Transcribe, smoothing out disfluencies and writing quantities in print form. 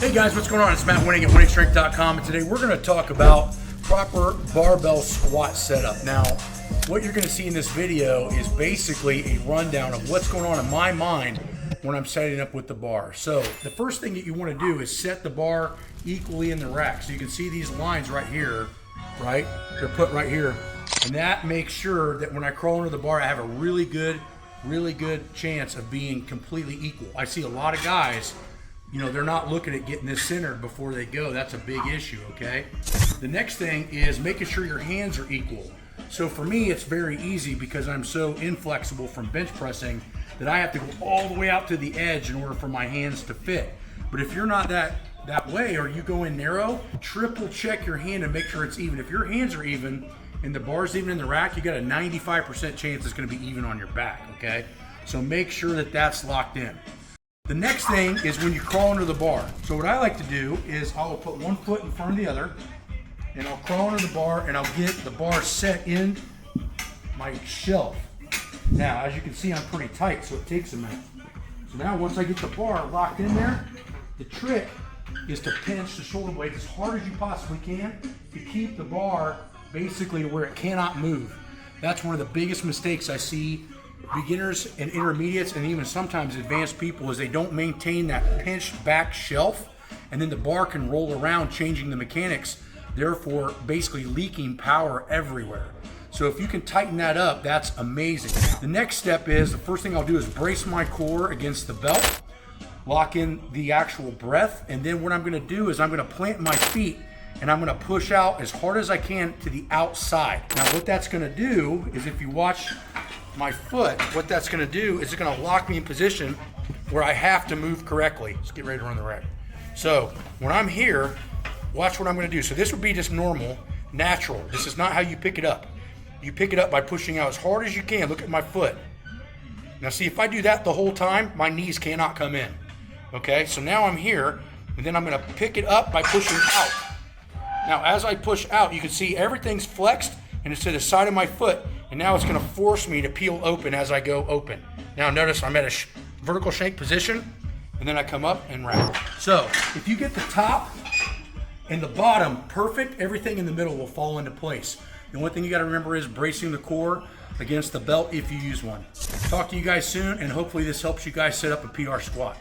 Hey guys, what's going on? It's Matt Wenning at winningstrength.com, and today we're going to talk about proper barbell squat setup. Now, what you're going to see in this video is basically a rundown of what's going on in my mind when I'm setting up with the bar. So the first thing that you want to do is set the bar equally in the rack. So you can see these lines right here, right? They're put right here, and that makes sure that when I crawl under the bar, I have a really good chance of being completely equal. I see a lot of guys, you know, they're not looking at getting this centered before they go. That's a big issue, okay? The next thing is making sure your hands are equal. So for me, it's very easy because I'm so inflexible from bench pressing that I have to go all the way out to the edge in order for my hands to fit. But if you're not that way, or you go in narrow, triple check your hand and make sure it's even. If your hands are even and the bar's even in the rack, you got a 95% chance it's gonna be even on your back, okay? So make sure that that's locked in. The next thing is when you crawl under the bar. So what I like to do is I'll put one foot in front of the other, and I'll crawl under the bar, and I'll get the bar set in my shelf. Now, as you can see, I'm pretty tight, so it takes a minute. So now once I get the bar locked in there, the trick is to pinch the shoulder blade as hard as you possibly can to keep the bar basically to where it cannot move. That's one of the biggest mistakes I see beginners and intermediates and even sometimes advanced people is they don't maintain that pinched back shelf, and then the bar can roll around changing the mechanics, therefore basically leaking power everywhere. So if you can tighten that up, that's amazing. The next step is, the first thing I'll do is brace my core against the belt, lock in the actual breath, and then what I'm gonna do is I'm gonna plant my feet and I'm gonna push out as hard as I can to the outside. Now what that's gonna do is, if you watch my foot, what that's gonna do is it's gonna lock me in position where I have to move correctly. Let's get ready to run the rack. So when I'm here, watch what I'm gonna do. So this would be just normal, natural. This is not how you pick it up. You pick it up by pushing out as hard as you can. Look at my foot. Now see, if I do that the whole time, my knees cannot come in. Okay, so now I'm here, and then I'm gonna pick it up by pushing out. Now as I push out, you can see everything's flexed and it's to the side of my foot, and now it's gonna force me to peel open as I go open. Now notice I'm at a vertical shank position, and then I come up and wrap. So if you get the top and the bottom perfect, everything in the middle will fall into place. The one thing you gotta remember is bracing the core against the belt if you use one. Talk to you guys soon, and hopefully this helps you guys set up a PR squat.